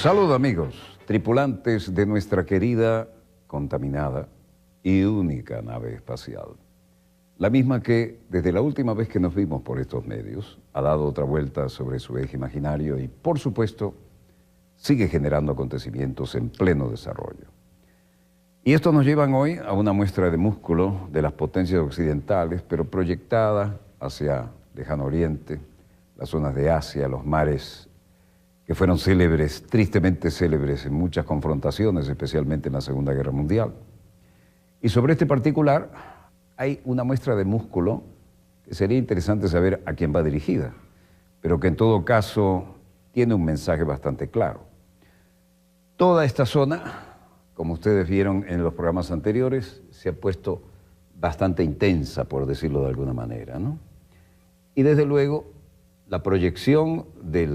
Saludos amigos, tripulantes de nuestra querida, contaminada y única nave espacial. La misma que, desde la última vez que nos vimos por estos medios, ha dado otra vuelta sobre su eje imaginario y, por supuesto, sigue generando acontecimientos en pleno desarrollo. Y esto nos lleva hoy a una muestra de músculo de las potencias occidentales, pero proyectada hacia lejano oriente, las zonas de Asia, los mares que fueron célebres, tristemente célebres en muchas confrontaciones, especialmente en la Segunda Guerra Mundial. Y sobre este particular hay una muestra de músculo que sería interesante saber a quién va dirigida, pero que en todo caso tiene un mensaje bastante claro. Toda esta zona, como ustedes vieron en los programas anteriores, se ha puesto bastante intensa, por decirlo de alguna manera, ¿no? Y desde luego, la proyección de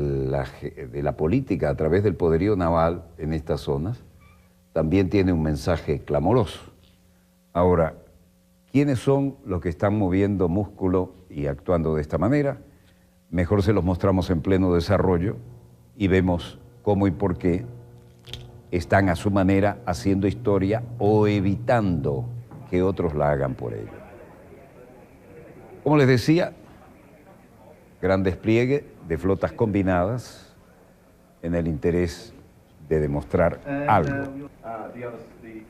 la política a través del poderío naval en estas zonas también tiene un mensaje clamoroso. Ahora, ¿quiénes son los que están moviendo músculo y actuando de esta manera? Mejor se los mostramos en pleno desarrollo y vemos cómo y por qué están a su manera haciendo historia o evitando que otros la hagan por ello. Como les decía, gran despliegue de flotas combinadas en el interés de demostrar algo.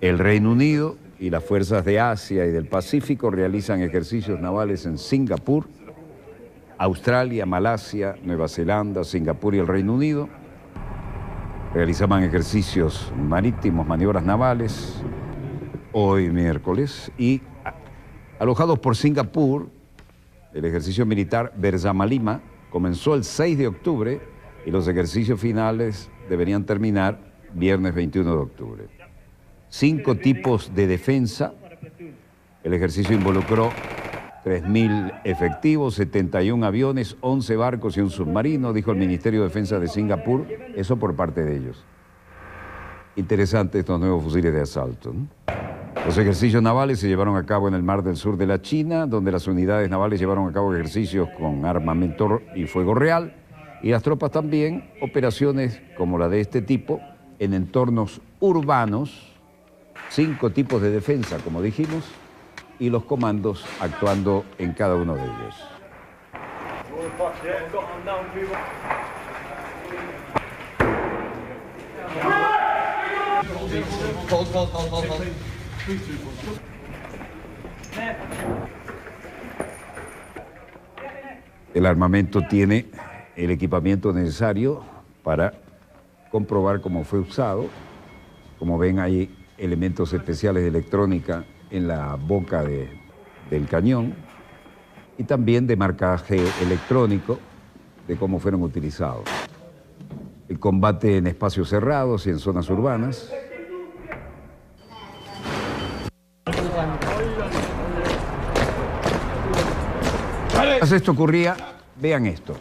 El Reino Unido y las fuerzas de Asia y del Pacífico realizan ejercicios navales en Singapur, Australia, Malasia, Nueva Zelanda, Singapur y el Reino Unido. Realizaban ejercicios marítimos, maniobras navales, hoy miércoles, y alojados por Singapur, el ejercicio militar Bersamalima comenzó el 6 de octubre y los ejercicios finales deberían terminar viernes 21 de octubre. 5 tipos de defensa. El ejercicio involucró 3.000 efectivos, 71 aviones, 11 barcos y un submarino, dijo el Ministerio de Defensa de Singapur, eso por parte de ellos. Interesante estos nuevos fusiles de asalto, ¿no? Los ejercicios navales se llevaron a cabo en el Mar del Sur de la China, donde las unidades navales llevaron a cabo ejercicios con armamento y fuego real, y las tropas también operaciones como la de este tipo en entornos urbanos, 5 tipos de defensa, como dijimos, y los comandos actuando en cada uno de ellos. El armamento tiene el equipamiento necesario para comprobar cómo fue usado. Como ven, hay elementos especiales de electrónica en la boca del cañón y también de marcaje electrónico de cómo fueron utilizados. El combate en espacios cerrados y en zonas urbanas. Mientras esto ocurría, vean esto.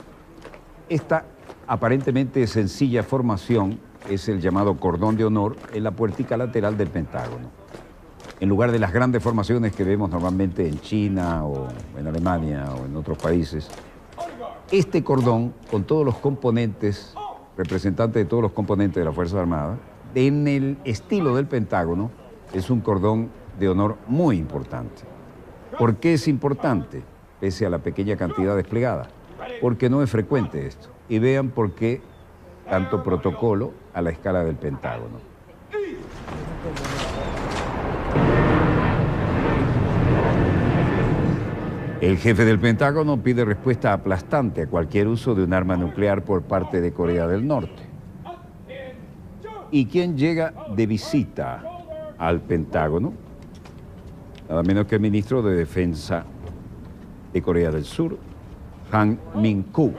Esta aparentemente sencilla formación es el llamado cordón de honor en la puertica lateral del Pentágono. En lugar de las grandes formaciones que vemos normalmente en China o en Alemania o en otros países, este cordón, con todos los componentes, representantes de todos los componentes de las Fuerzas Armadas, en el estilo del Pentágono, es un cordón de honor muy importante. ¿Por qué es importante, pese a la pequeña cantidad desplegada? Porque no es frecuente esto. Y vean por qué tanto protocolo a la escala del Pentágono. El jefe del Pentágono pide respuesta aplastante a cualquier uso de un arma nuclear por parte de Corea del Norte. ¿Y quién llega de visita al Pentágono? Nada menos que el ministro de Defensa de Corea del Sur, Han Min-koo.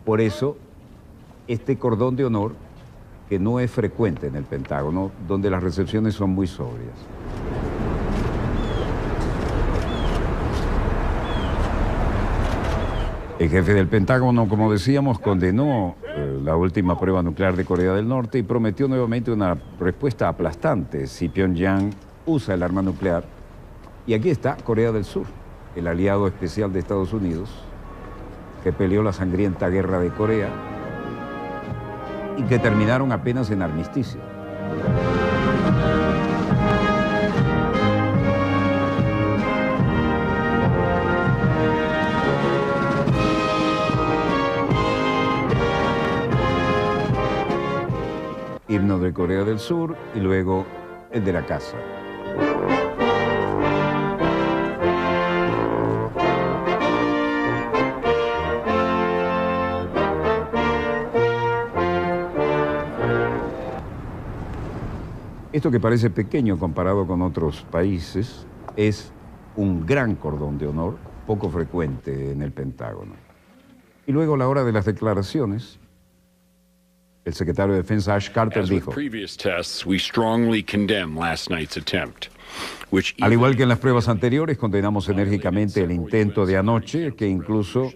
Por eso, este cordón de honor, que no es frecuente en el Pentágono, donde las recepciones son muy sobrias. El jefe del Pentágono, como decíamos, condenó la última prueba nuclear de Corea del Norte y prometió nuevamente una respuesta aplastante si Pyongyang usa el arma nuclear. Y aquí está Corea del Sur, el aliado especial de Estados Unidos, que peleó la sangrienta guerra de Corea y que terminaron apenas en armisticio. Himno de Corea del Sur y luego el de la casa. Esto que parece pequeño comparado con otros países es un gran cordón de honor, poco frecuente en el Pentágono. Y luego, a la hora de las declaraciones, el secretario de Defensa Ash Carter dijo: al igual que en las pruebas anteriores, condenamos enérgicamente el intento de anoche, que incluso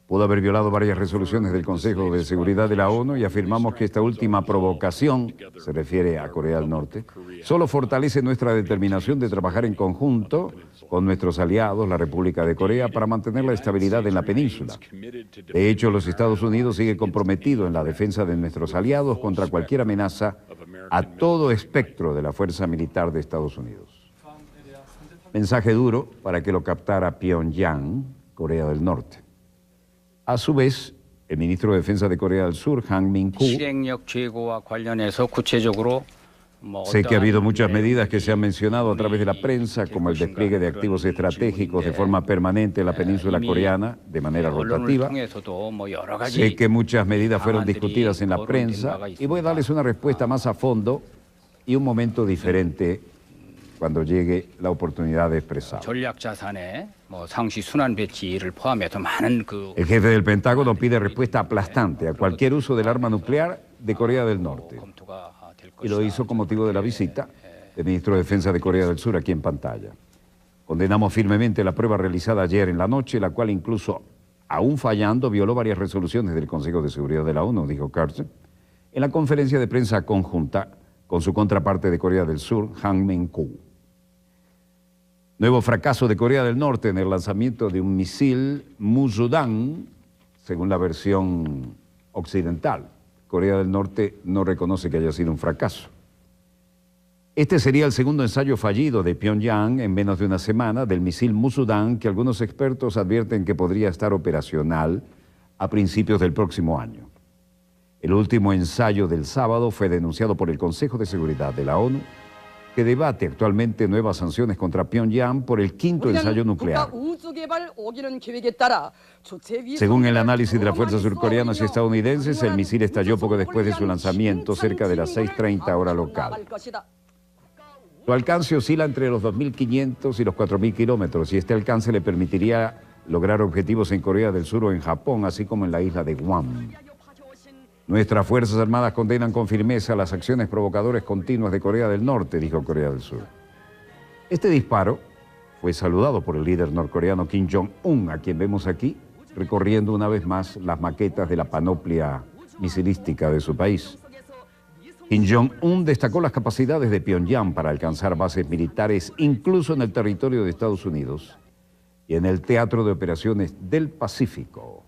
pudo haber violado varias resoluciones del Consejo de Seguridad de la ONU, y afirmamos que esta última provocación, se refiere a Corea del Norte, solo fortalece nuestra determinación de trabajar en conjunto con nuestros aliados, la República de Corea, para mantener la estabilidad en la península. De hecho, los Estados Unidos sigue comprometido en la defensa de nuestros aliados contra cualquier amenaza a todo espectro de la fuerza militar de Estados Unidos. Mensaje duro para que lo captara Pyongyang, Corea del Norte. A su vez, el ministro de Defensa de Corea del Sur, Han Min-koo, sé que ha habido muchas medidas que se han mencionado a través de la prensa, como el despliegue de activos estratégicos de forma permanente en la península coreana, de manera rotativa. Sé que muchas medidas fueron discutidas en la prensa y voy a darles una respuesta más a fondo y un momento diferente cuando llegue la oportunidad de expresar. El jefe del Pentágono pide respuesta aplastante a cualquier uso del arma nuclear de Corea del Norte. Y lo hizo con motivo de la visita del ministro de Defensa de Corea del Sur aquí en pantalla. Condenamos firmemente la prueba realizada ayer en la noche, la cual incluso, aún fallando, violó varias resoluciones del Consejo de Seguridad de la ONU, dijo Carter, en la conferencia de prensa conjunta con su contraparte de Corea del Sur, Han Min-koo. Nuevo fracaso de Corea del Norte en el lanzamiento de un misil Musudan, según la versión occidental. Corea del Norte no reconoce que haya sido un fracaso. Este sería el segundo ensayo fallido de Pyongyang en menos de una semana del misil Musudan, que algunos expertos advierten que podría estar operacional a principios del próximo año. El último ensayo del sábado fue denunciado por el Consejo de Seguridad de la ONU, que debate actualmente nuevas sanciones contra Pyongyang por el quinto ensayo nuclear. Según el análisis de las fuerzas surcoreanas y estadounidenses, el misil estalló poco después de su lanzamiento, cerca de las 6:30 hora local. Su alcance oscila entre los 2.500 y los 4.000 kilómetros, y este alcance le permitiría lograr objetivos en Corea del Sur o en Japón, así como en la isla de Guam. Nuestras Fuerzas Armadas condenan con firmeza las acciones provocadoras continuas de Corea del Norte, dijo Corea del Sur. Este disparo fue saludado por el líder norcoreano Kim Jong-un, a quien vemos aquí recorriendo una vez más las maquetas de la panoplia misilística de su país. Kim Jong-un destacó las capacidades de Pyongyang para alcanzar bases militares incluso en el territorio de Estados Unidos y en el Teatro de Operaciones del Pacífico.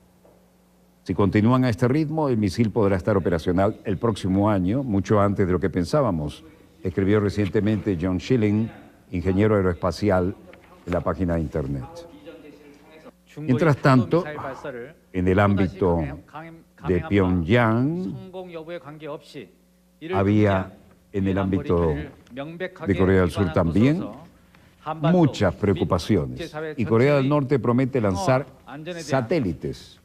Si continúan a este ritmo, el misil podrá estar operacional el próximo año, mucho antes de lo que pensábamos, escribió recientemente John Schilling, ingeniero aeroespacial, en la página de Internet. Mientras tanto, en el ámbito de Pyongyang, había en el ámbito de Corea del Sur también muchas preocupaciones. Y Corea del Norte promete lanzar satélites.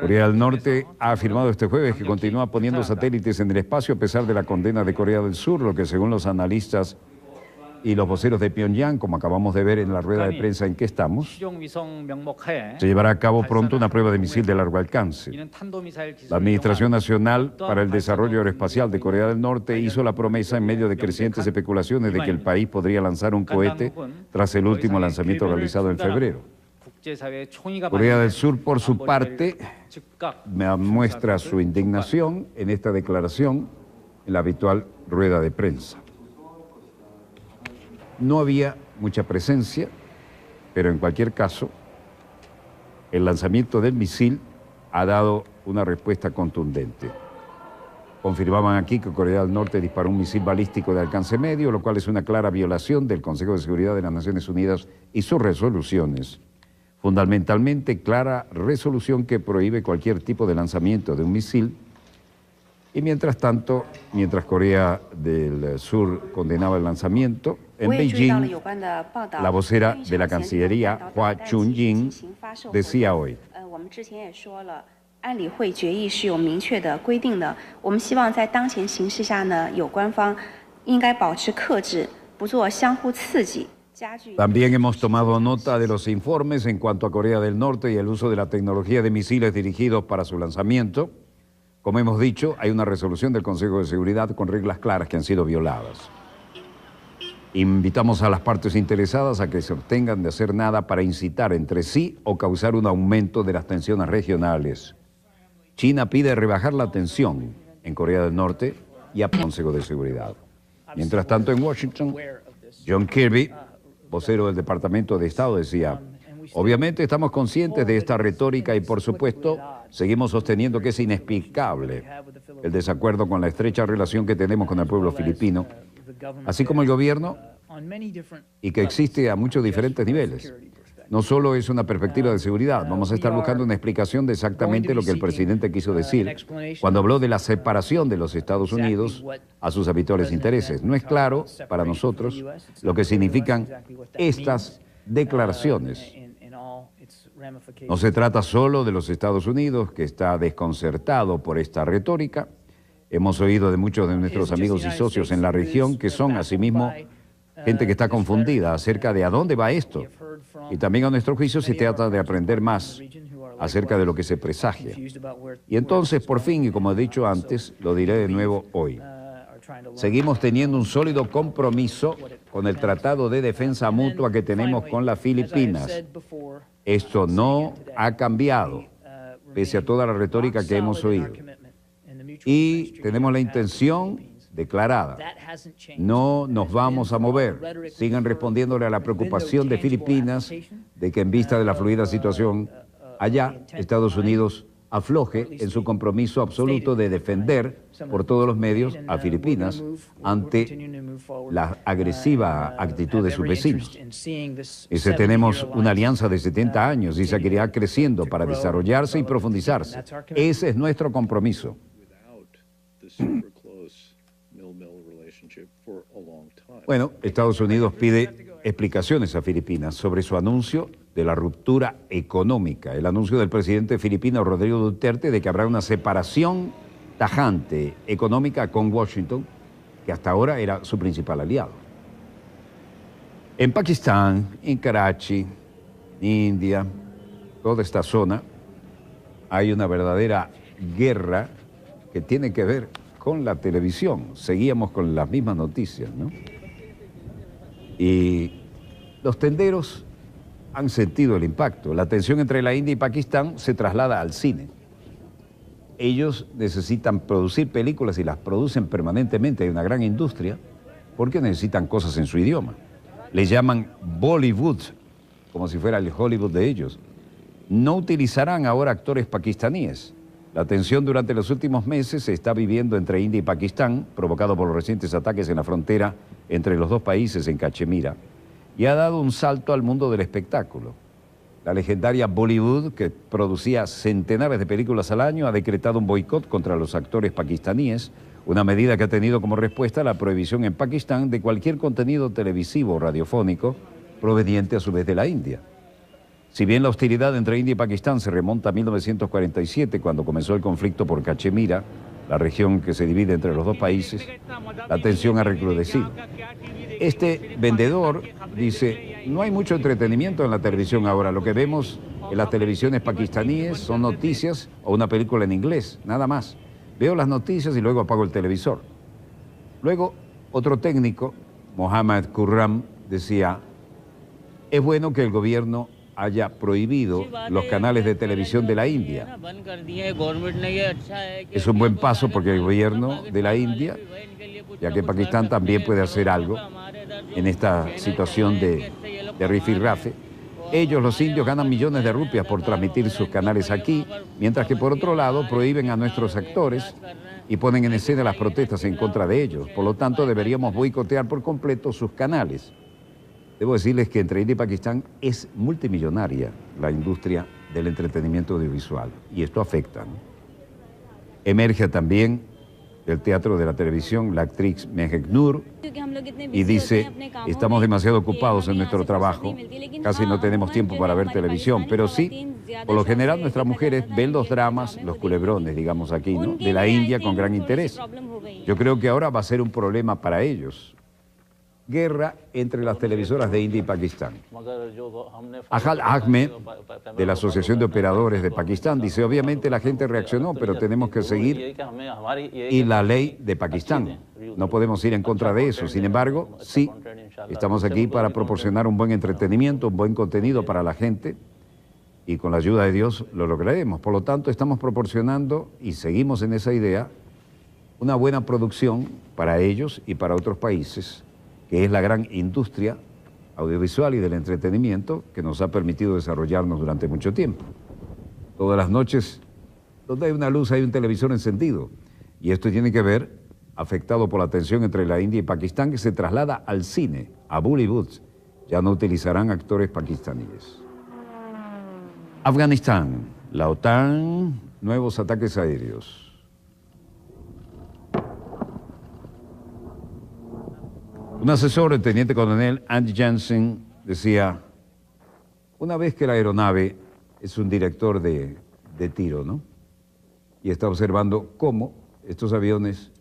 Corea del Norte ha afirmado este jueves que continúa poniendo satélites en el espacio a pesar de la condena de Corea del Sur, lo que según los analistas y los voceros de Pyongyang, como acabamos de ver en la rueda de prensa en que estamos, se llevará a cabo pronto una prueba de misil de largo alcance. La Administración Nacional para el Desarrollo Aeroespacial de Corea del Norte hizo la promesa en medio de crecientes especulaciones de que el país podría lanzar un cohete tras el último lanzamiento realizado en febrero. Corea del Sur, por su parte, muestra su indignación en esta declaración en la habitual rueda de prensa. No había mucha presencia, pero en cualquier caso, el lanzamiento del misil ha dado una respuesta contundente. confirmaban aquí que Corea del Norte disparó un misil balístico de alcance medio, lo cual es una clara violación del Consejo de Seguridad de las Naciones Unidas y sus resoluciones. Fundamentalmente, clara resolución que prohíbe cualquier tipo de lanzamiento de un misil. Y mientras tanto, mientras Corea del Sur condenaba el lanzamiento, en Beijing, la vocera de la Cancillería, Hua Chunying, decía hoy: también hemos tomado nota de los informes en cuanto a Corea del Norte y el uso de la tecnología de misiles dirigidos para su lanzamiento. Como hemos dicho, hay una resolución del Consejo de Seguridad con reglas claras que han sido violadas. Invitamos a las partes interesadas a que se abstengan de hacer nada para incitar entre sí o causar un aumento de las tensiones regionales. China pide rebajar la tensión en Corea del Norte y al Consejo de Seguridad. Mientras tanto, en Washington, John Kirby, vocero del Departamento de Estado, decía: obviamente estamos conscientes de esta retórica y, por supuesto, seguimos sosteniendo que es inexplicable el desacuerdo con la estrecha relación que tenemos con el pueblo filipino, así como el gobierno, y que existe a muchos diferentes niveles. No solo es una perspectiva de seguridad, vamos a estar buscando una explicación de exactamente lo que el presidente quiso decir cuando habló de la separación de los Estados Unidos a sus habituales intereses. No es claro para nosotros lo que significan estas declaraciones. No se trata solo de los Estados Unidos, que está desconcertado por esta retórica. Hemos oído de muchos de nuestros amigos y socios en la región que son, asimismo, gente que está confundida acerca de a dónde va esto. Y también, a nuestro juicio, se trata de aprender más acerca de lo que se presagia. Y entonces, por fin, y como he dicho antes, lo diré de nuevo hoy, seguimos teniendo un sólido compromiso con el Tratado de Defensa Mutua que tenemos con las Filipinas. Esto no ha cambiado, pese a toda la retórica que hemos oído. Y tenemos la intención declarada: no nos vamos a mover. Sigan respondiéndole a la preocupación de Filipinas de que, en vista de la fluida situación allá, Estados Unidos afloje en su compromiso absoluto de defender por todos los medios a Filipinas ante la agresiva actitud de sus vecinos. Tenemos una alianza de 70 años y seguirá creciendo para desarrollarse y profundizarse. Ese es nuestro compromiso. Bueno, Estados Unidos pide explicaciones a Filipinas sobre su anuncio de la ruptura económica, el anuncio del presidente filipino Rodrigo Duterte de que habrá una separación tajante económica con Washington, que hasta ahora era su principal aliado. En Pakistán, en Karachi, India, toda esta zona, hay una verdadera guerra que tiene que ver con la televisión. Seguíamos con las mismas noticias, ¿no? Y los tenderos han sentido el impacto. La tensión entre la India y Pakistán se traslada al cine. Ellos necesitan producir películas y las producen permanentemente. Hay una gran industria porque necesitan cosas en su idioma. Le llaman Bollywood, como si fuera el Hollywood de ellos. No utilizarán ahora actores pakistaníes. La tensión durante los últimos meses se está viviendo entre India y Pakistán, provocado por los recientes ataques en la frontera entre los dos países en Cachemira, y ha dado un salto al mundo del espectáculo. La legendaria Bollywood, que producía centenares de películas al año, ha decretado un boicot contra los actores pakistaníes, una medida que ha tenido como respuesta la prohibición en Pakistán de cualquier contenido televisivo o radiofónico proveniente a su vez de la India. Si bien la hostilidad entre India y Pakistán se remonta a 1947, cuando comenzó el conflicto por Cachemira, la región que se divide entre los dos países, la tensión ha recrudecido. Este vendedor dice: no hay mucho entretenimiento en la televisión ahora, lo que vemos en las televisiones pakistaníes son noticias o una película en inglés, nada más. Veo las noticias y luego apago el televisor. Luego, otro técnico, Mohammad Khurram, decía: es bueno que el gobierno haya prohibido los canales de televisión de la India. Es un buen paso porque el gobierno de la India, ya que Pakistán también puede hacer algo en esta situación de rifirrafe, Ellos, los indios, ganan millones de rupias por transmitir sus canales aquí, mientras que por otro lado prohíben a nuestros actores y ponen en escena las protestas en contra de ellos. Por lo tanto, deberíamos boicotear por completo sus canales. Debo decirles que entre India y Pakistán es multimillonaria la industria del entretenimiento audiovisual y esto afecta, ¿no? Emerge también del teatro de la televisión la actriz Mehek Noor y dice, estamos demasiado ocupados en nuestro trabajo, casi no tenemos tiempo para ver televisión, pero sí, por lo general nuestras mujeres ven los dramas, los culebrones, digamos aquí, ¿no?, de la India con gran interés. Yo creo que ahora va a ser un problema para ellos. Guerra entre las televisoras de India y Pakistán. Ahad Ahmed, de la Asociación de Operadores de Pakistán, dice, obviamente la gente reaccionó, pero tenemos que seguir y la ley de Pakistán. No podemos ir en contra de eso. Sin embargo, sí, estamos aquí para proporcionar un buen entretenimiento, un buen contenido para la gente y con la ayuda de Dios lo lograremos. Por lo tanto, estamos proporcionando y seguimos en esa idea una buena producción para ellos y para otros países, que es la gran industria audiovisual y del entretenimiento que nos ha permitido desarrollarnos durante mucho tiempo. Todas las noches, donde hay una luz, hay un televisor encendido. Y esto tiene que ver, afectado por la tensión entre la India y Pakistán, que se traslada al cine, a Bollywood. Ya no utilizarán actores pakistaníes. Afganistán, la OTAN, nuevos ataques aéreos. Un asesor, el teniente coronel Andy Jensen, decía, una vez que la aeronave es un director de tiro, ¿no?, y está observando cómo estos aviones,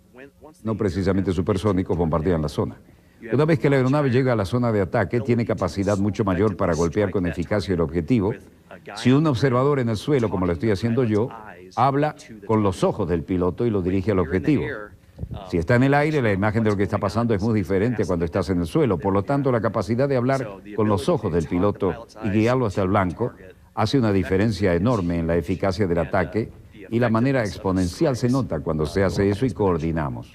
no precisamente supersónicos, bombardean la zona. Una vez que la aeronave llega a la zona de ataque, tiene capacidad mucho mayor para golpear con eficacia el objetivo. Si un observador en el suelo, como lo estoy haciendo yo, habla con los ojos del piloto y lo dirige al objetivo. Si está en el aire, la imagen de lo que está pasando es muy diferente cuando estás en el suelo. Por lo tanto, la capacidad de hablar con los ojos del piloto y guiarlo hasta el blanco hace una diferencia enorme en la eficacia del ataque y la manera exponencial se nota cuando se hace eso y coordinamos.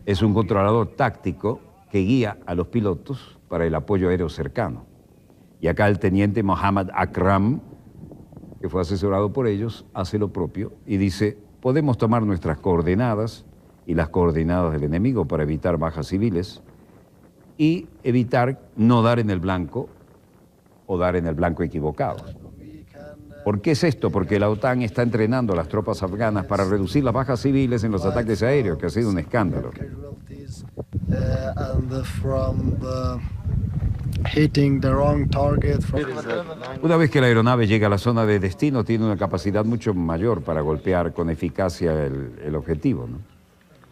Es un controlador táctico que guía a los pilotos para el apoyo aéreo cercano. Y acá el teniente Mohammad Akram, que fue asesorado por ellos, hace lo propio y dice, podemos tomar nuestras coordenadas y las coordenadas del enemigo para evitar bajas civiles y evitar no dar en el blanco o dar en el blanco equivocado. ¿Por qué es esto? Porque la OTAN está entrenando a las tropas afganas para reducir las bajas civiles en los ataques aéreos, que ha sido un escándalo. Una vez que la aeronave llega a la zona de destino, tiene una capacidad mucho mayor para golpear con eficacia el objetivo, ¿no?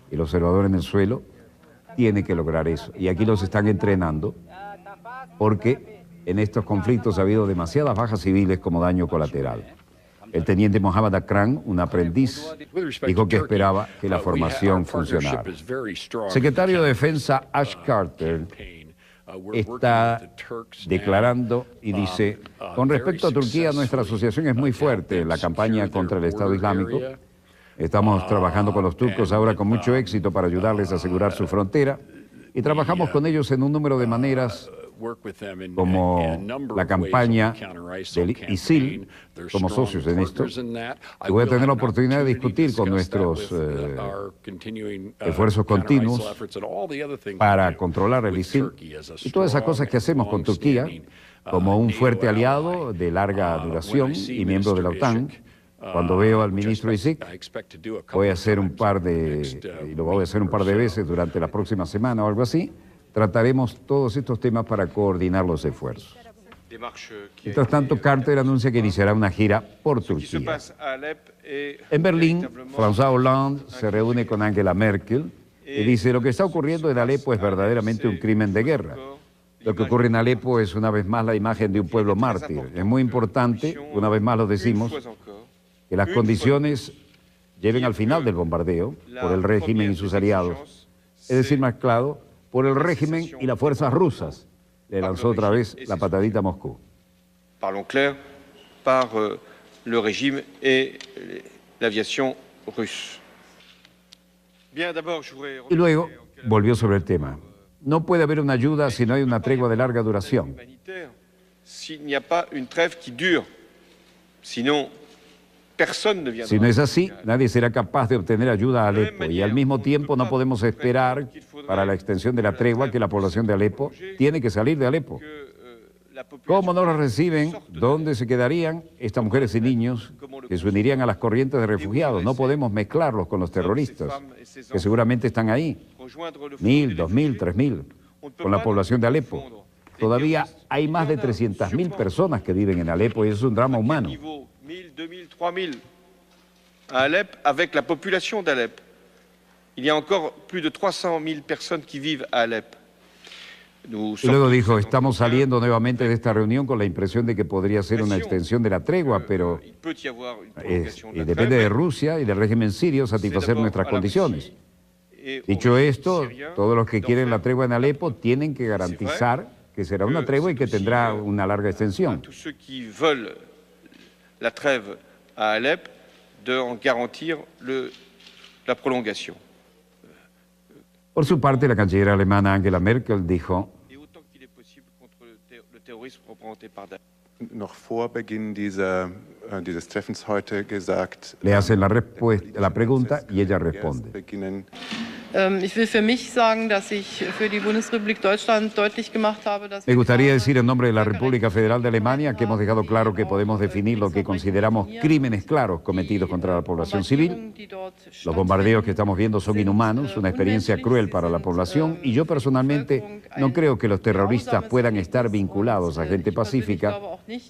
El observador en el suelo tiene que lograr eso. Y aquí los están entrenando porque en estos conflictos ha habido demasiadas bajas civiles como daño colateral. El teniente Mohammad Akram, un aprendiz, dijo que esperaba que la formación funcionara. Secretario de Defensa Ash Carter está declarando y dice, con respecto a Turquía, nuestra asociación es muy fuerte en la campaña contra el Estado Islámico. Estamos trabajando con los turcos ahora con mucho éxito para ayudarles a asegurar su frontera y trabajamos con ellos en un número de maneras como la campaña del ISIL, como socios en esto. Y voy a tener la oportunidad de discutir con nuestros esfuerzos continuos para controlar el ISIL y todas esas cosas que hacemos con Turquía como un fuerte aliado de larga duración y miembro de la OTAN. Cuando veo al ministro Isik, voy a hacer un par de, y lo voy a hacer un par de veces durante la próxima semana o algo así, trataremos todos estos temas para coordinar los esfuerzos. Mientras tanto, Carter anuncia que iniciará una gira por Turquía. En Berlín, François Hollande se reúne con Angela Merkel y dice, lo que está ocurriendo en Alepo es verdaderamente un crimen de guerra. Lo que ocurre en Alepo es una vez más la imagen de un pueblo mártir. Es muy importante, una vez más lo decimos, que las condiciones lleven al final del bombardeo por el régimen y sus aliados. Es decir, más claro, por el régimen y las fuerzas rusas. Le lanzó otra vez la patadita a Moscú. Parlons clair, par le régime et l'aviation russe. Y luego volvió sobre el tema. no puede haber una ayuda si no hay una tregua de larga duración. S'il n'y a pas une trêve qui dure, sinon personne ne viendra. Si no es así, nadie será capaz de obtener ayuda a Alepo y al mismo tiempo no podemos esperar para la extensión de la tregua que la población de Alepo tiene que salir de Alepo. ¿Cómo no los reciben? ¿Dónde se quedarían estas mujeres y niños que se unirían a las corrientes de refugiados? No podemos mezclarlos con los terroristas, que seguramente están ahí. 1.000, 2.000, 3.000, con la población de Alepo. Todavía hay más de 300.000 personas que viven en Alepo y es un drama humano. 1.000, 2.000, 3.000 à Alep avec la population d'Alep. Il y a encore plus de 300.000 personnes qui vivent à Alep. Y luego dijo, estamos saliendo nuevamente de esta reunión con la impresión de que podría ser una extensión de la tregua, pero y depende de Rusia y del régimen sirio satisfacer nuestras condiciones. Dicho esto, todos los que quieren la tregua en Alepo tienen que garantizar que será una tregua y que tendrá una larga extensión. Tous ceux qui veulent la trêve à Alep de en garantir la prolongation. Por su parte, la canciller alemana Angela Merkel dijo, noch vor Beginn dieses Treffens heute gesagt, le hacen la pregunta y ella responde. Ich will für mich sagen, dass ich für die Bundesrepublik Deutschland deutlich gemacht habe, dass Me gustaría decir en nombre de la República Federal de Alemania que hemos dejado claro que podemos definir lo que consideramos crímenes claros cometidos contra la población civil. Los bombardeos que estamos viendo son inhumanos, una experiencia cruel para la población y yo personalmente no creo que los terroristas puedan estar vinculados a gente pacífica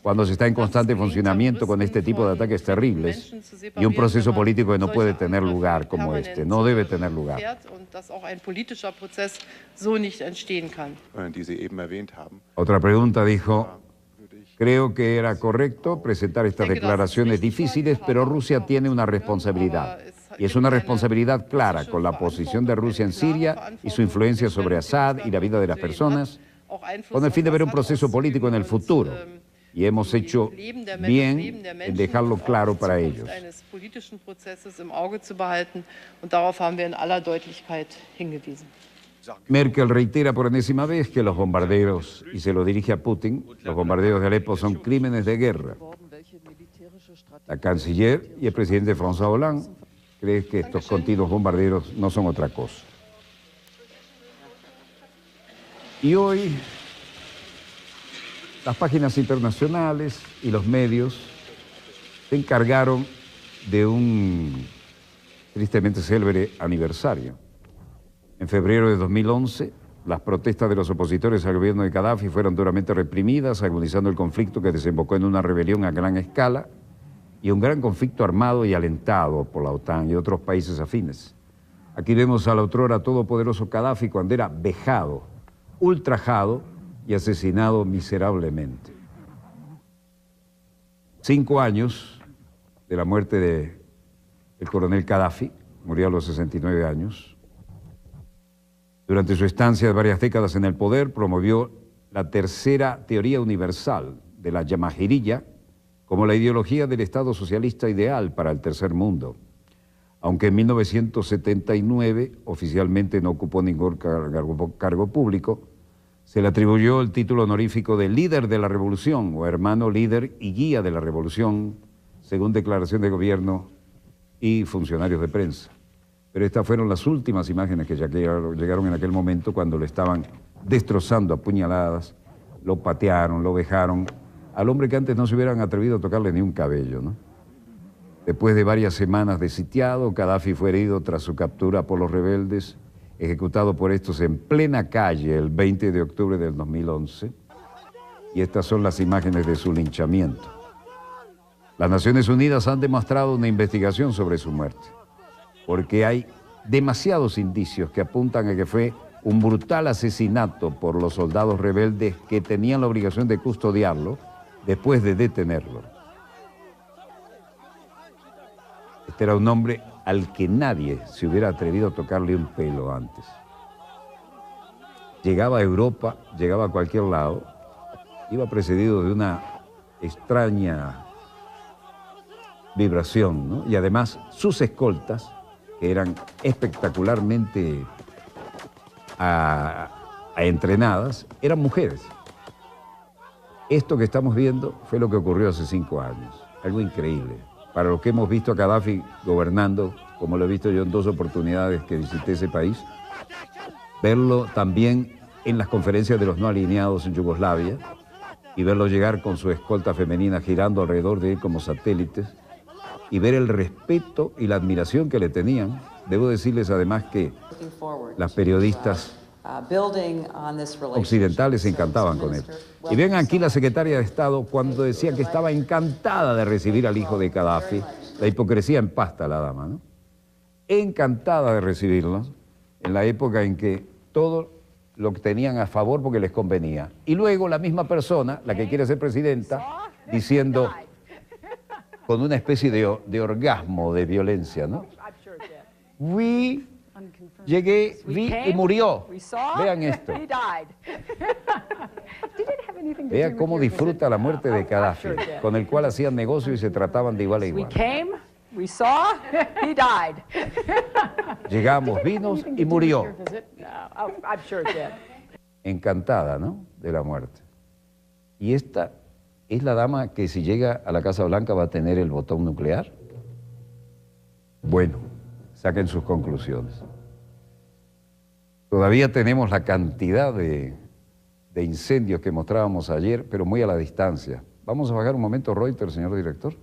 cuando se está en constante funcionamiento con este tipo de ataques terribles y un proceso político que no puede tener lugar como este, no debe tener lugar. und dass auch ein politischer Prozess so nicht entstehen kann. die Sie eben erwähnt haben. Otra pregunta dijo, creo que era correcto presentar estas declaraciones difíciles, pero Rusia tiene una responsabilidad. Y es una responsabilidad clara con la posición de Rusia en Siria y su influencia sobre Assad y la vida de las personas, con el fin de ver un proceso político en el futuro. Y hemos hecho bien en dejarlo claro para ellos. Eines politischen Prozesses im Auge zu behalten, und darauf haben wir in aller Deutlichkeit hingewiesen. Merkel reitera por enésima vez que los bombardeos, y se lo dirige a Putin, los bombardeos de Alepo son crímenes de guerra. La canciller y el presidente François Hollande creen que estos continuos bombardeos no son otra cosa. Y hoy las páginas internacionales y los medios se encargaron de un tristemente célebre aniversario. En febrero de 2011, las protestas de los opositores al gobierno de Gaddafi fueron duramente reprimidas, agudizando el conflicto que desembocó en una rebelión a gran escala y un gran conflicto armado y alentado por la OTAN y otros países afines. Aquí vemos al otrora todopoderoso Gaddafi cuando era vejado, ultrajado y asesinado miserablemente. 5 años de la muerte del coronel Gaddafi, murió a los 69 años. Durante su estancia de varias décadas en el poder, promovió la tercera teoría universal de la Jamahiriyya como la ideología del Estado socialista ideal para el tercer mundo. Aunque en 1979 oficialmente no ocupó ningún cargo público, se le atribuyó el título honorífico de líder de la revolución o hermano líder y guía de la revolución, según declaración de gobierno y funcionarios de prensa. Pero estas fueron las últimas imágenes que llegaron en aquel momento cuando lo estaban destrozando a puñaladas, lo patearon, lo vejaron, al hombre que antes no se hubieran atrevido a tocarle ni un cabello, ¿no? Después de varias semanas de sitiado, Gaddafi fue herido tras su captura por los rebeldes, ejecutado por estos en plena calle el 20 de octubre del 2011, y estas son las imágenes de su linchamiento. Las Naciones Unidas han demostrado una investigación sobre su muerte, porque hay demasiados indicios que apuntan a que fue un brutal asesinato por los soldados rebeldes que tenían la obligación de custodiarlo después de detenerlo. Este era un hombre al que nadie se hubiera atrevido a tocarle un pelo antes. Llegaba a Europa, llegaba a cualquier lado, iba precedido de una extraña vibración, ¿no? Y además sus escoltas, que eran espectacularmente entrenadas, eran mujeres. Esto que estamos viendo fue lo que ocurrió hace 5 años. Algo increíble. Para los que hemos visto a Gaddafi gobernando, como lo he visto yo en 2 oportunidades que visité ese país, verlo también en las conferencias de los no alineados en Yugoslavia y verlo llegar con su escolta femenina girando alrededor de él como satélites y ver el respeto y la admiración que le tenían. Debo decirles además que las periodistas occidentales se encantaban con él. Y ven aquí la secretaria de Estado cuando decía que estaba encantada de recibir al hijo de Gaddafi. La hipocresía empasta a la dama, ¿no? Encantada de recibirlo en la época en que todo lo que tenían a favor porque les convenía. Y luego la misma persona, la que quiere ser presidenta, diciendo con una especie de orgasmo de violencia, ¿no? Llegué, vi y murió. Vean esto. Vean cómo disfruta la muerte de Gaddafi, con el cual hacían negocio y se trataban de igual a igual. Llegamos, vimos y murió. Encantada, ¿no?, de la muerte. Y esta es la dama que si llega a la Casa Blanca va a tener el botón nuclear. Bueno, saquen sus conclusiones. Todavía tenemos la cantidad de incendios que mostrábamos ayer, pero muy a la distancia. Vamos a bajar un momento Reuters, señor director.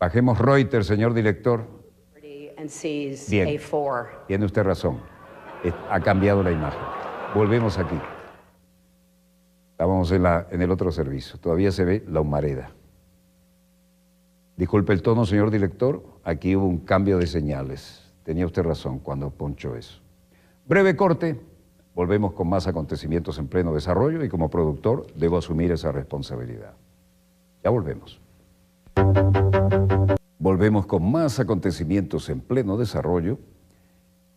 Bajemos Reuters, señor director. Bien, tiene usted razón. Ha cambiado la imagen. Volvemos aquí. Estábamos en el otro servicio. Todavía se ve la humareda. Disculpe el tono, señor director. Aquí hubo un cambio de señales. Tenía usted razón cuando ponchó eso. Breve corte. Volvemos con más acontecimientos en pleno desarrollo y como productor debo asumir esa responsabilidad. Ya volvemos. Volvemos con más acontecimientos en pleno desarrollo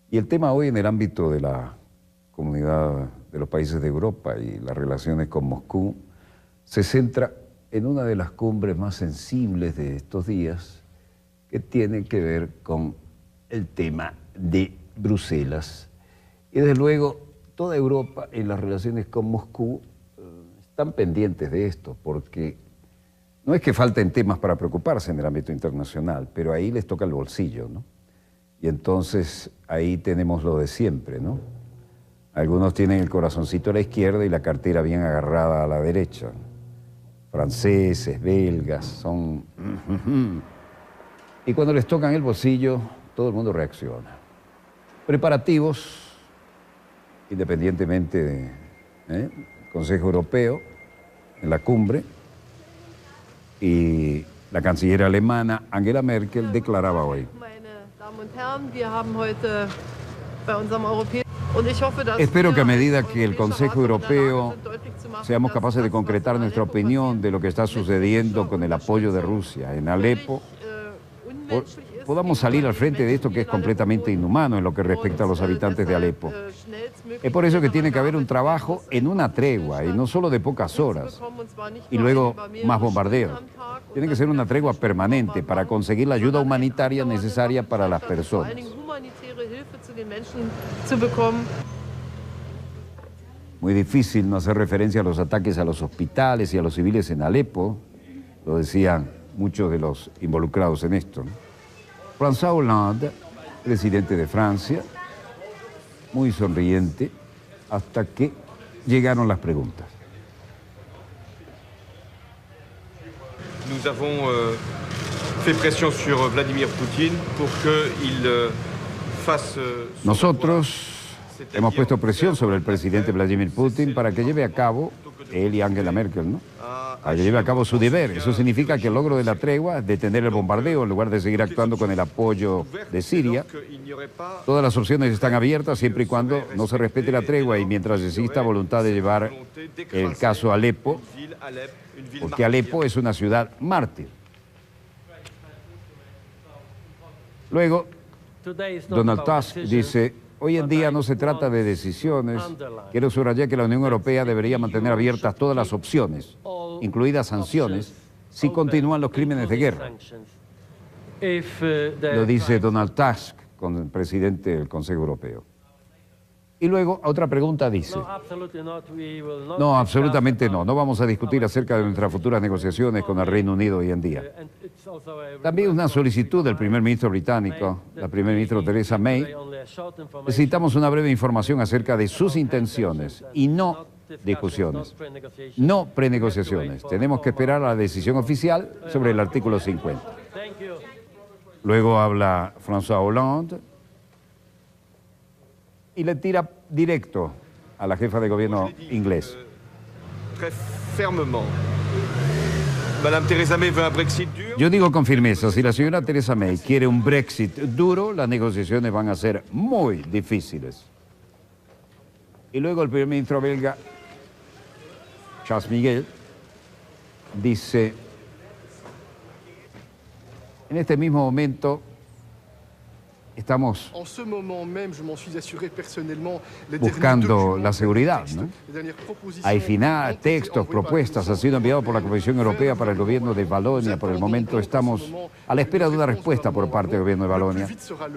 y el tema hoy en el ámbito de la comunidad de los países de Europa y las relaciones con Moscú se centra en una de las cumbres más sensibles de estos días que tiene que ver con el tema de Bruselas. Y desde luego toda Europa en las relaciones con Moscú están pendientes de esto porque no es que falten temas para preocuparse en el ámbito internacional, pero ahí les toca el bolsillo, ¿no? Y entonces ahí tenemos lo de siempre, ¿no? Algunos tienen el corazoncito a la izquierda y la cartera bien agarrada a la derecha. Franceses, belgas, son... Y cuando les tocan el bolsillo, todo el mundo reacciona. Preparativos, independientemente del Consejo Europeo, en la cumbre, y la canciller alemana Angela Merkel declaraba hoy: espero que a medida que el Consejo Europeo seamos capaces de concretar nuestra opinión de lo que está sucediendo con el apoyo de Rusia en Alepo, podamos salir al frente de esto que es completamente inhumano en lo que respecta a los habitantes de Alepo. Es por eso que tiene que haber un trabajo en una tregua, y no solo de pocas horas, y luego más bombardeos. Tiene que ser una tregua permanente para conseguir la ayuda humanitaria necesaria para las personas. Muy difícil no hacer referencia a los ataques a los hospitales y a los civiles en Alepo, lo decían muchos de los involucrados en esto, ¿no? François Hollande, presidente de Francia, muy sonriente, hasta que llegaron las preguntas. Nous avons fait pression sur Vladimir Putin pour qu'il fasse... Nosotros hemos puesto presión sobre el presidente Vladimir Putin para que lleve a cabo, él y Angela Merkel, ¿no?, para que lleve a cabo su deber. Eso significa que el logro de la tregua, detener el bombardeo en lugar de seguir actuando con el apoyo de Siria, todas las opciones están abiertas siempre y cuando no se respete la tregua y mientras exista voluntad de llevar el caso a Alepo, porque Alepo es una ciudad mártir. Luego, Donald Tusk dice: hoy en día no se trata de decisiones. Quiero subrayar que la Unión Europea debería mantener abiertas todas las opciones, incluidas sanciones, si continúan los crímenes de guerra. Lo dice Donald Tusk, con el presidente del Consejo Europeo. Y luego otra pregunta dice, no, absolutamente no, no vamos a discutir acerca de nuestras futuras negociaciones con el Reino Unido hoy en día. También una solicitud del primer ministro británico, la primer ministra Theresa May. Necesitamos una breve información acerca de sus intenciones y no discusiones, no prenegociaciones. Tenemos que esperar a la decisión oficial sobre el artículo 50. Luego habla François Hollande y le tira directo a la jefa de gobierno inglés. Très fermement. Madame Theresa May veut un Brexit dur. Yo digo con firmeza, si la señora Theresa May quiere un Brexit duro, las negociaciones van a ser muy difíciles. Y luego el primer ministro belga, Charles Michel, dice, en este mismo momento estamos buscando la seguridad, ¿no? Hay textos, propuestas, han sido enviados por la Comisión Europea para el gobierno de Valonia. Por el momento estamos a la espera de una respuesta por parte del gobierno de Valonia.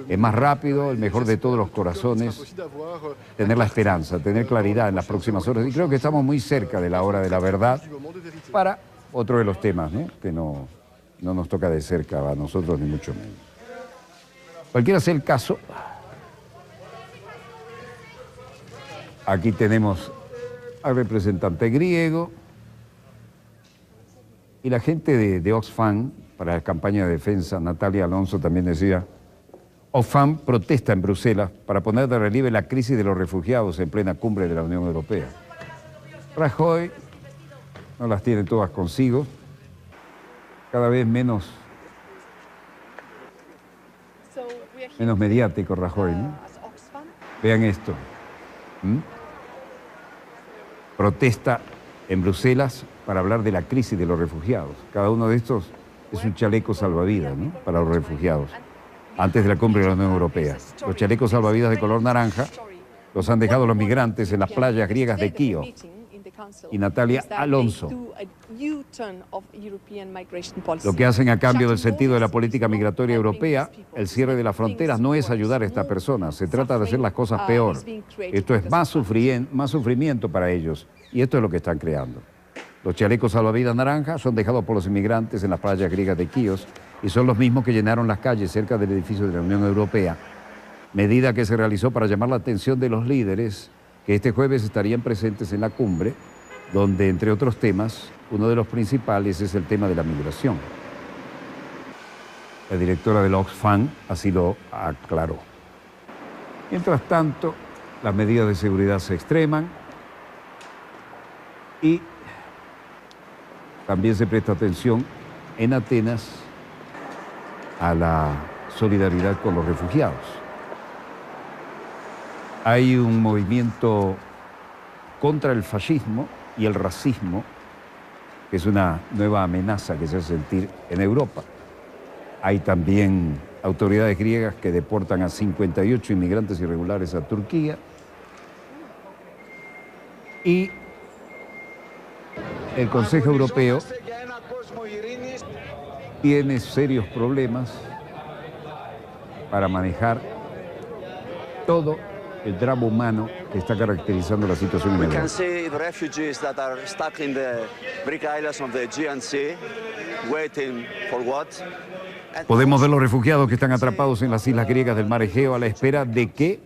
Es más rápido, el mejor de todos los corazones, tener la esperanza, tener claridad en las próximas horas. Y creo que estamos muy cerca de la hora de la verdad para otro de los temas, ¿no? Que no nos toca de cerca a nosotros, ni mucho menos. Cualquiera sea el caso, aquí tenemos al representante griego y la gente de Oxfam, para la campaña de defensa, Natalia Alonso también decía, Oxfam protesta en Bruselas para poner de relieve la crisis de los refugiados en plena cumbre de la Unión Europea. Rajoy no las tiene todas consigo, cada vez menos mediático Rajoy, ¿no? Vean esto. Protesta en Bruselas para hablar de la crisis de los refugiados. Cada uno de estos es un chaleco salvavidas, ¿no? Para los refugiados, antes de la cumbre de la Unión Europea. Los chalecos salvavidas de color naranja los han dejado los migrantes en las playas griegas de Quío. Y Natalia Alonso. Lo que hacen a cambio del sentido de la política migratoria europea, el cierre de las fronteras, no es ayudar a estas personas, se trata de hacer las cosas peor. Esto es más sufrimiento para ellos, y esto es lo que están creando. Los chalecos salvavidas naranjas son dejados por los inmigrantes en las playas griegas de Quíos y son los mismos que llenaron las calles cerca del edificio de la Unión Europea, medida que se realizó para llamar la atención de los líderes que este jueves estarían presentes en la cumbre, donde, entre otros temas, uno de los principales es el tema de la migración. La directora del Oxfam así lo aclaró. Mientras tanto, las medidas de seguridad se extreman y también se presta atención en Atenas a la solidaridad con los refugiados. Hay un movimiento contra el fascismo y el racismo, que es una nueva amenaza que se hace sentir en Europa. Hay también autoridades griegas que deportan a 58 inmigrantes irregulares a Turquía. Y el Consejo Europeo tiene serios problemas para manejar todo el drama humano que está caracterizando la situación en Europa. Podemos ver los refugiados que están atrapados en las islas griegas del mar Egeo a la espera de que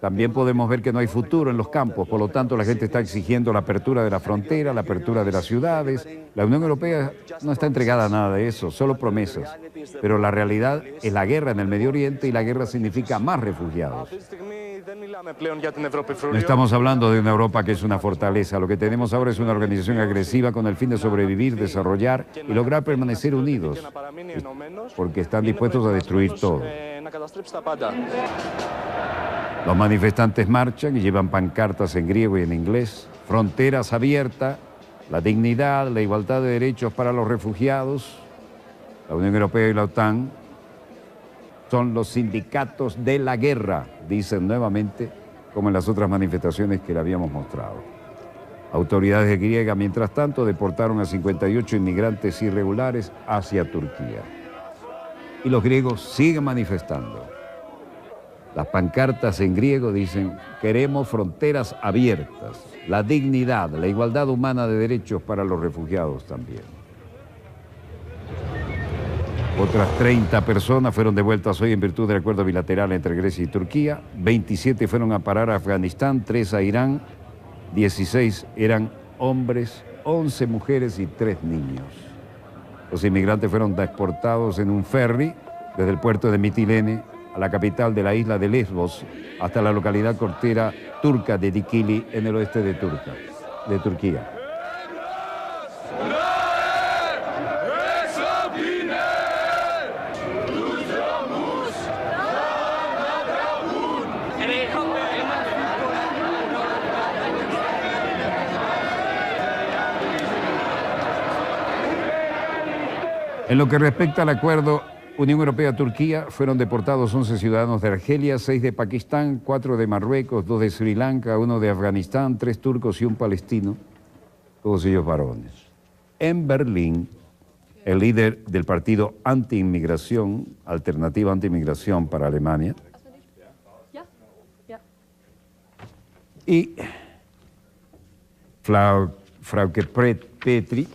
también podemos ver que no hay futuro en los campos, por lo tanto la gente está exigiendo la apertura de la frontera, la apertura de las ciudades. La Unión Europea no está entregada a nada de eso, solo promesas. Pero la realidad es la guerra en el Medio Oriente y la guerra significa más refugiados. No estamos hablando de una Europa que es una fortaleza, lo que tenemos ahora es una organización agresiva con el fin de sobrevivir, desarrollar y lograr permanecer unidos, porque están dispuestos a destruir todo. Los manifestantes marchan y llevan pancartas en griego y en inglés. Fronteras abiertas, la dignidad, la igualdad de derechos para los refugiados. La Unión Europea y la OTAN son los sindicatos de la guerra, dicen nuevamente, como en las otras manifestaciones que le habíamos mostrado. Autoridades griegas, mientras tanto, deportaron a 58 inmigrantes irregulares hacia Turquía. Y los griegos siguen manifestando. Las pancartas en griego dicen: queremos fronteras abiertas, la dignidad, la igualdad humana de derechos para los refugiados también. Otras 30 personas fueron devueltas hoy en virtud del acuerdo bilateral entre Grecia y Turquía. 27 fueron a parar a Afganistán, 3 a Irán, 16 eran hombres, 11 mujeres y 3 niños. Los inmigrantes fueron transportados en un ferry desde el puerto de Mitilene a la capital de la isla de Lesbos hasta la localidad costera turca de Dikili en el oeste de Turquía. En lo que respecta al acuerdo Unión Europea-Turquía, fueron deportados 11 ciudadanos de Argelia, 6 de Pakistán, 4 de Marruecos, 2 de Sri Lanka, 1 de Afganistán, 3 turcos y un palestino, todos ellos varones. En Berlín, el líder del partido anti-inmigración, Alternativa Anti-Inmigración para Alemania, y Frauke Petry,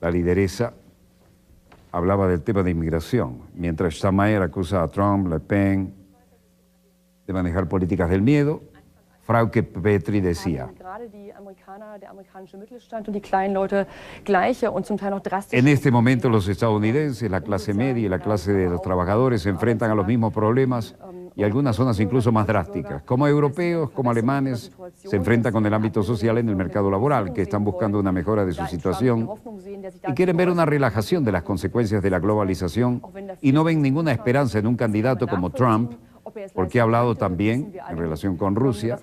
la lideresa, hablaba del tema de inmigración, mientras Steinmeier acusa a Trump, Le Pen de manejar políticas del miedo. Frauke Petry decía: en este momento los estadounidenses, la clase media y la clase de los trabajadores se enfrentan a los mismos problemas y algunas zonas incluso más drásticas. Como europeos, como alemanes, se enfrentan con el ámbito social en el mercado laboral, que están buscando una mejora de su situación y quieren ver una relajación de las consecuencias de la globalización y no ven ninguna esperanza en un candidato como Trump, porque ha hablado también en relación con Rusia,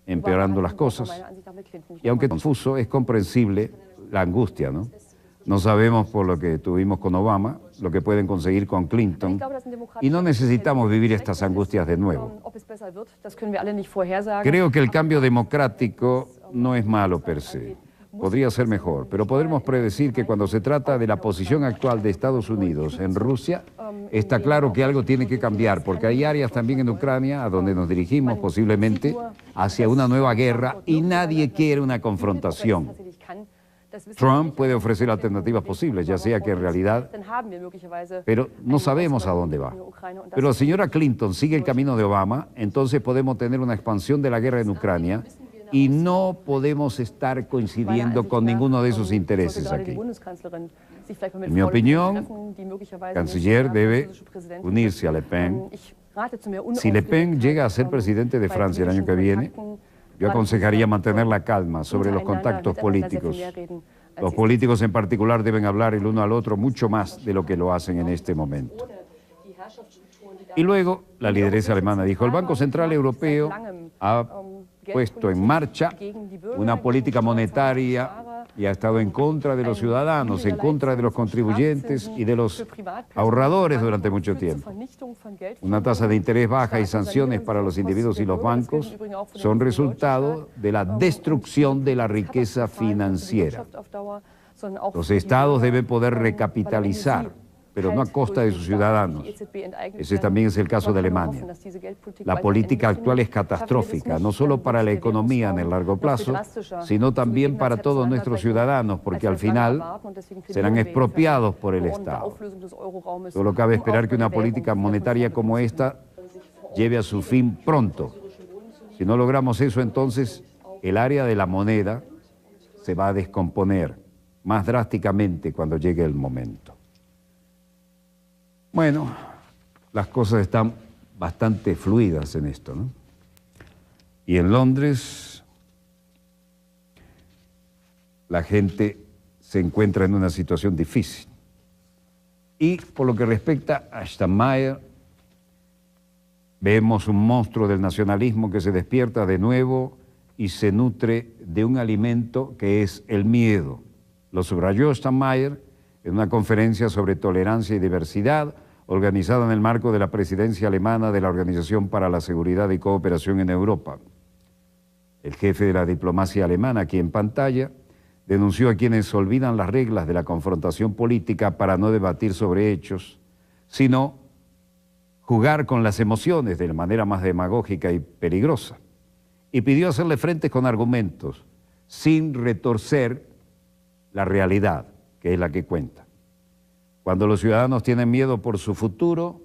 empeorando las cosas. Y aunque confuso, es comprensible la angustia, ¿no? No sabemos, por lo que tuvimos con Obama, lo que pueden conseguir con Clinton, y no necesitamos vivir estas angustias de nuevo. Creo que el cambio democrático no es malo per se. Podría ser mejor, pero podremos predecir que cuando se trata de la posición actual de Estados Unidos en Rusia, está claro que algo tiene que cambiar, porque hay áreas también en Ucrania a donde nos dirigimos posiblemente hacia una nueva guerra y nadie quiere una confrontación. Trump puede ofrecer alternativas posibles, ya sea que en realidad, pero no sabemos a dónde va. Pero la señora Clinton sigue el camino de Obama, entonces podemos tener una expansión de la guerra en Ucrania y no podemos estar coincidiendo con ninguno de esos intereses aquí. En mi opinión, el canciller debe unirse a Le Pen. Si Le Pen llega a ser presidente de Francia el año que viene, yo aconsejaría mantener la calma sobre los contactos políticos. Los políticos en particular deben hablar el uno al otro mucho más de lo que lo hacen en este momento. Y luego la lideresa alemana dijo: el Banco Central Europeo ha puesto en marcha una política monetaria y ha estado en contra de los ciudadanos, en contra de los contribuyentes y de los ahorradores durante mucho tiempo. Una tasa de interés baja y sanciones para los individuos y los bancos son resultado de la destrucción de la riqueza financiera. Los estados deben poder recapitalizar, pero no a costa de sus ciudadanos. Ese también es el caso de Alemania. La política actual es catastrófica, no solo para la economía en el largo plazo, sino también para todos nuestros ciudadanos, porque al final serán expropiados por el Estado. Solo cabe esperar que una política monetaria como esta lleve a su fin pronto. Si no logramos eso, entonces el área de la moneda se va a descomponer más drásticamente cuando llegue el momento. Bueno, las cosas están bastante fluidas en esto, ¿no? Y en Londres la gente se encuentra en una situación difícil. Y por lo que respecta a Steinmeier, vemos un monstruo del nacionalismo que se despierta de nuevo y se nutre de un alimento que es el miedo. Lo subrayó Steinmeier en una conferencia sobre tolerancia y diversidad organizada en el marco de la presidencia alemana de la Organización para la Seguridad y Cooperación en Europa. El jefe de la diplomacia alemana, aquí en pantalla, denunció a quienes olvidan las reglas de la confrontación política para no debatir sobre hechos, sino jugar con las emociones de la manera más demagógica y peligrosa. Y pidió hacerle frente con argumentos, sin retorcer la realidad, que es la que cuenta. Cuando los ciudadanos tienen miedo por su futuro,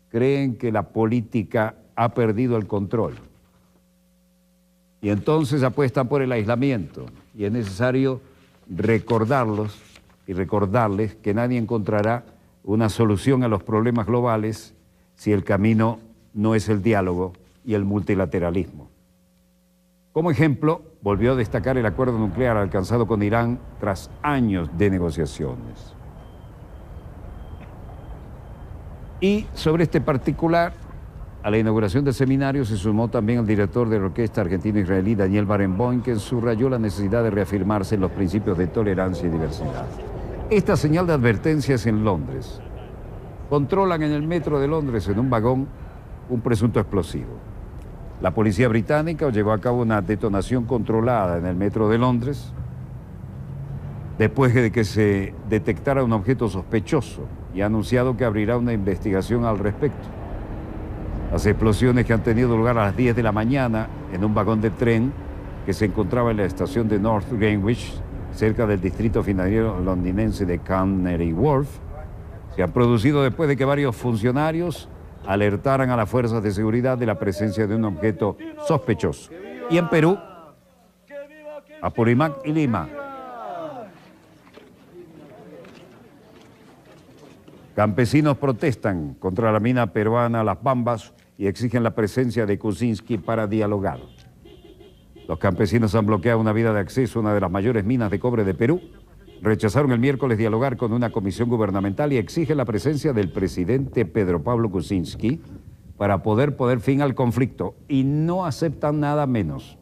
creen que la política ha perdido el control. Y entonces apuestan por el aislamiento. Y es necesario recordarlos y recordarles que nadie encontrará una solución a los problemas globales si el camino no es el diálogo y el multilateralismo. Como ejemplo, volvió a destacar el acuerdo nuclear alcanzado con Irán tras años de negociaciones. Y sobre este particular, a la inauguración del seminario se sumó también el director de la orquesta argentino-israelí Daniel Barenboim, que subrayó la necesidad de reafirmarse en los principios de tolerancia y diversidad. Esta señal de advertencia es en Londres. Controlan en el metro de Londres, en un vagón, un presunto explosivo. La policía británica llevó a cabo una detonación controlada en el metro de Londres después de que se detectara un objeto sospechoso y ha anunciado que abrirá una investigación al respecto. Las explosiones que han tenido lugar a las 10 de la mañana en un vagón de tren que se encontraba en la estación de North Greenwich, cerca del distrito financiero londinense de Canary Wharf, se han producido después de que varios funcionarios alertaran a las fuerzas de seguridad de la presencia de un objeto sospechoso. Y en Perú, Apurímac y Lima, campesinos protestan contra la mina peruana Las Bambas y exigen la presencia de Kuczynski para dialogar. Los campesinos han bloqueado una vía de acceso a una de las mayores minas de cobre de Perú. Rechazaron el miércoles dialogar con una comisión gubernamental y exigen la presencia del presidente Pedro Pablo Kuczynski para poder poner fin al conflicto, y no aceptan nada menos.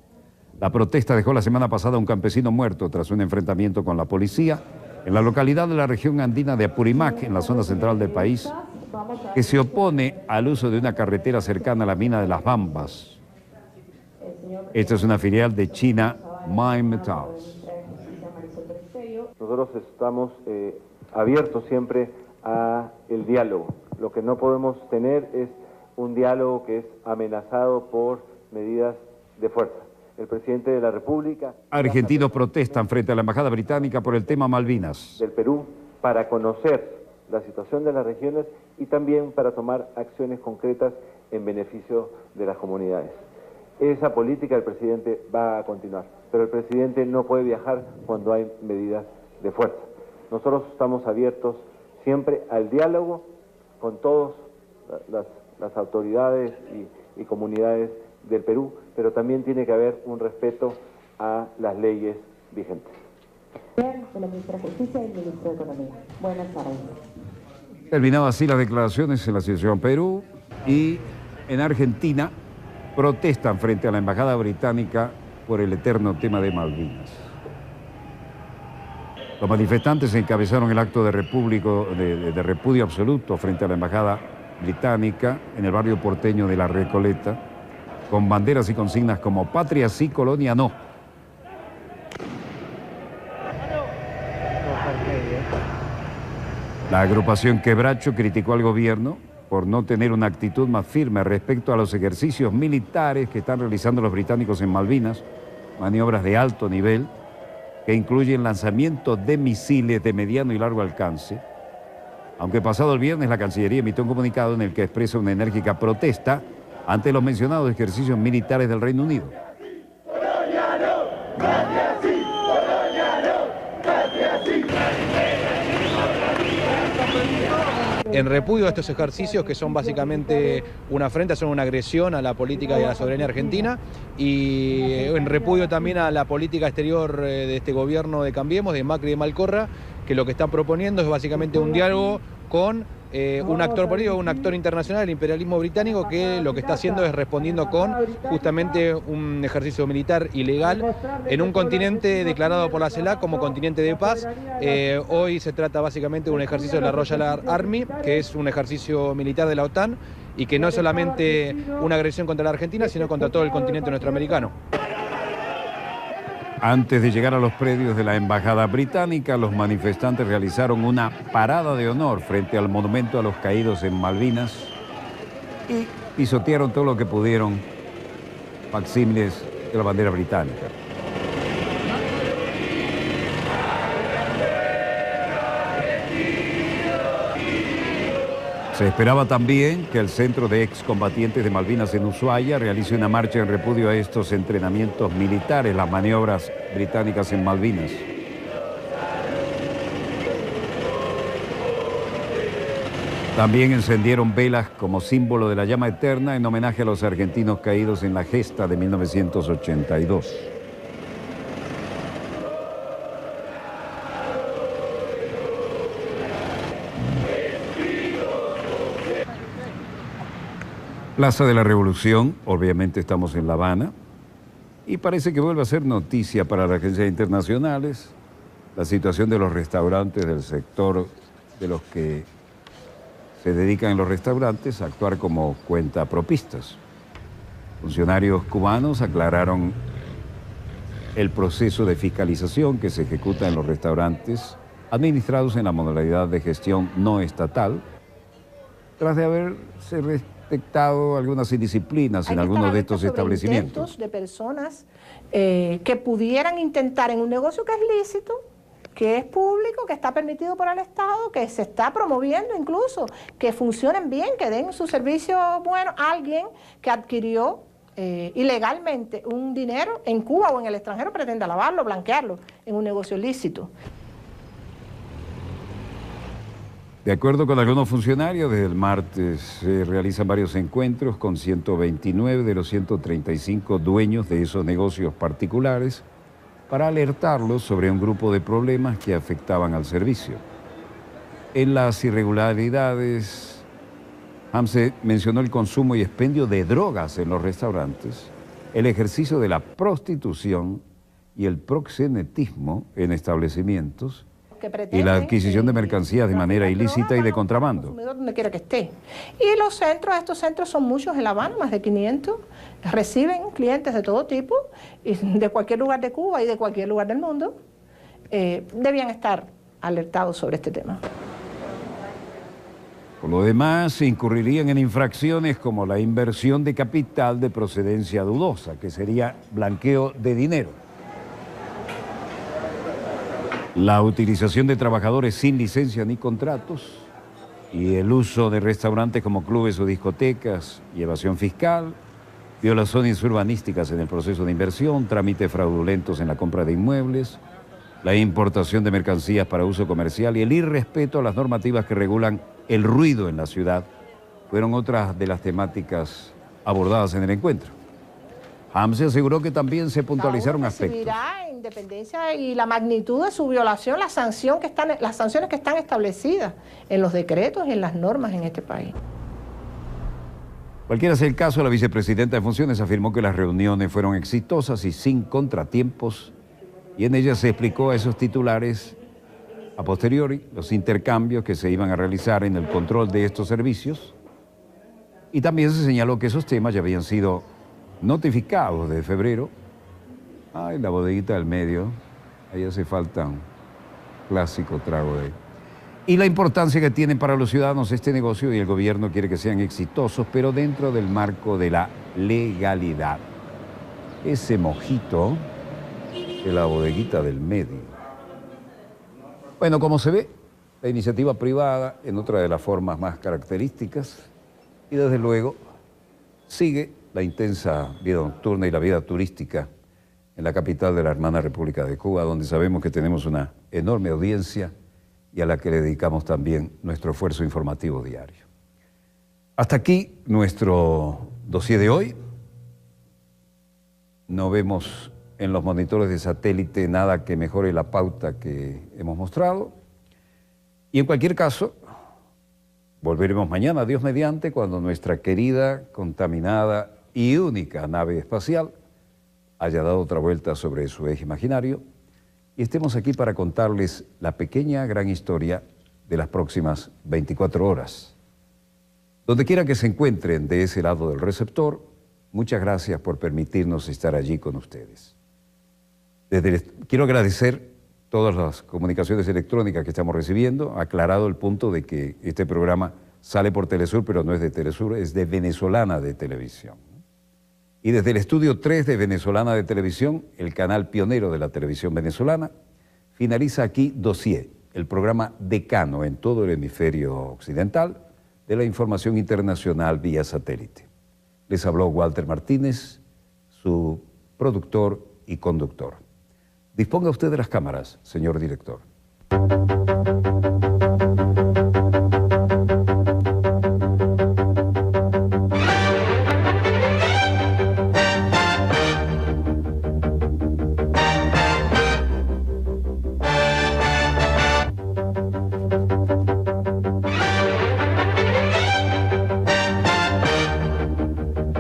La protesta dejó la semana pasada a un campesino muerto tras un enfrentamiento con la policía en la localidad de la región andina de Apurímac, en la zona central del país, que se opone al uso de una carretera cercana a la mina de Las Bambas. Esta es una filial de China Mine Metals. Nosotros estamos abiertos siempre a el diálogo. Lo que no podemos tener es un diálogo que es amenazado por medidas de fuerza. El presidente de la República... Argentinos protestan frente a la Embajada Británica por el tema Malvinas. ...del Perú para conocer la situación de las regiones y también para tomar acciones concretas en beneficio de las comunidades. Esa política el presidente va a continuar, pero el presidente no puede viajar cuando hay medidas de fuerza. Nosotros estamos abiertos siempre al diálogo con todas las autoridades y comunidades del Perú, pero también tiene que haber un respeto a las leyes vigentes. De la ministra de Justicia y el ministro de Economía. Buenas tardes. Terminadas así las declaraciones en la situación Perú, y en Argentina protestan frente a la Embajada Británica por el eterno tema de Malvinas. Los manifestantes encabezaron el acto de repudio absoluto frente a la Embajada Británica en el barrio porteño de La Recoleta, con banderas y consignas como "Patria sí, colonia no". La agrupación Quebracho criticó al gobierno por no tener una actitud más firme respecto a los ejercicios militares que están realizando los británicos en Malvinas, maniobras de alto nivel que incluyen lanzamiento de misiles de mediano y largo alcance, aunque pasado el viernes la Cancillería emitió un comunicado en el que expresa una enérgica protesta ante los mencionados ejercicios militares del Reino Unido. En repudio a estos ejercicios, que son básicamente una afrenta, son una agresión a la política y a la soberanía argentina, y en repudio también a la política exterior de este gobierno de Cambiemos, de Macri y de Malcorra, que lo que están proponiendo es básicamente un diálogo con un actor político, un actor internacional, el imperialismo británico, que lo que está haciendo es respondiendo con justamente un ejercicio militar ilegal en un continente declarado por la CELAC como continente de paz. Hoy se trata básicamente de un ejercicio de la Royal Army, que es un ejercicio militar de la OTAN y que no es solamente una agresión contra la Argentina, sino contra todo el continente norteamericano. Antes de llegar a los predios de la Embajada Británica, los manifestantes realizaron una parada de honor frente al monumento a los caídos en Malvinas y pisotearon todo lo que pudieron facsímiles de la bandera británica. Se esperaba también que el Centro de Excombatientes de Malvinas en Ushuaia realice una marcha en repudio a estos entrenamientos militares, las maniobras británicas en Malvinas. También encendieron velas como símbolo de la llama eterna en homenaje a los argentinos caídos en la gesta de 1982. Plaza de la Revolución, obviamente estamos en La Habana, y parece que vuelve a ser noticia para las agencias internacionales la situación de los restaurantes del sector de los que se dedican en los restaurantes a actuar como cuentapropistas. Funcionarios cubanos aclararon el proceso de fiscalización que se ejecuta en los restaurantes administrados en la modalidad de gestión no estatal, tras de haberse detectado algunas indisciplinas en algunos de estos establecimientos. De personas que pudieran intentar en un negocio que es lícito, que es público, que está permitido por el Estado, que se está promoviendo incluso, que funcionen bien, que den su servicio bueno a alguien que adquirió ilegalmente un dinero en Cuba o en el extranjero, pretende lavarlo, blanquearlo en un negocio lícito. De acuerdo con algunos funcionarios, desde el martes se realizan varios encuentros con 129 de los 135 dueños de esos negocios particulares para alertarlos sobre un grupo de problemas que afectaban al servicio. En las irregularidades, Hamse mencionó el consumo y expendio de drogas en los restaurantes, el ejercicio de la prostitución y el proxenetismo en establecimientos, y la adquisición de mercancías de manera ilícita y de contrabando. Donde quiera que esté. Y los centros, estos centros son muchos en La Habana, más de 500, reciben clientes de todo tipo, y de cualquier lugar de Cuba y de cualquier lugar del mundo, debían estar alertados sobre este tema. Por lo demás, incurrirían en infracciones como la inversión de capital de procedencia dudosa, que sería blanqueo de dinero. La utilización de trabajadores sin licencia ni contratos y el uso de restaurantes como clubes o discotecas y evasión fiscal, violaciones urbanísticas en el proceso de inversión, trámites fraudulentos en la compra de inmuebles, la importación de mercancías para uso comercial y el irrespeto a las normativas que regulan el ruido en la ciudad fueron otras de las temáticas abordadas en el encuentro. Hamse aseguró que también se puntualizaron aspectos. Independencia y la magnitud de su violación, las sanciones que están establecidas en los decretos y en las normas en este país. Cualquiera sea el caso, la vicepresidenta de funciones afirmó que las reuniones fueron exitosas y sin contratiempos, y en ellas se explicó a esos titulares a posteriori los intercambios que se iban a realizar en el control de estos servicios, y también se señaló que esos temas ya habían sido notificados desde febrero. Ay, la bodeguita del medio, ahí hace falta un clásico trago de... Y la importancia que tiene para los ciudadanos este negocio, y el gobierno quiere que sean exitosos, pero dentro del marco de la legalidad. Ese mojito de la bodeguita del medio. Bueno, como se ve, la iniciativa privada en otra de las formas más características, y desde luego sigue la intensa vida nocturna y la vida turística en la capital de la hermana República de Cuba, donde sabemos que tenemos una enorme audiencia y a la que le dedicamos también nuestro esfuerzo informativo diario. Hasta aquí nuestro dossier de hoy. No vemos en los monitores de satélite nada que mejore la pauta que hemos mostrado. Y en cualquier caso, volveremos mañana, Dios mediante, cuando nuestra querida, contaminada y única nave espacial haya dado otra vuelta sobre su eje imaginario y estemos aquí para contarles la pequeña gran historia de las próximas 24 horas. Donde quiera que se encuentren de ese lado del receptor, muchas gracias por permitirnos estar allí con ustedes. Quiero agradecer todas las comunicaciones electrónicas que estamos recibiendo, aclarado el punto de que este programa sale por Telesur, pero no es de Telesur, es de Venezolana de Televisión. Y desde el estudio 3 de Venezolana de Televisión, el canal pionero de la televisión venezolana, finaliza aquí Dossier, el programa decano en todo el hemisferio occidental de la información internacional vía satélite. Les habló Walter Martínez, su productor y conductor. Disponga usted de las cámaras, señor director.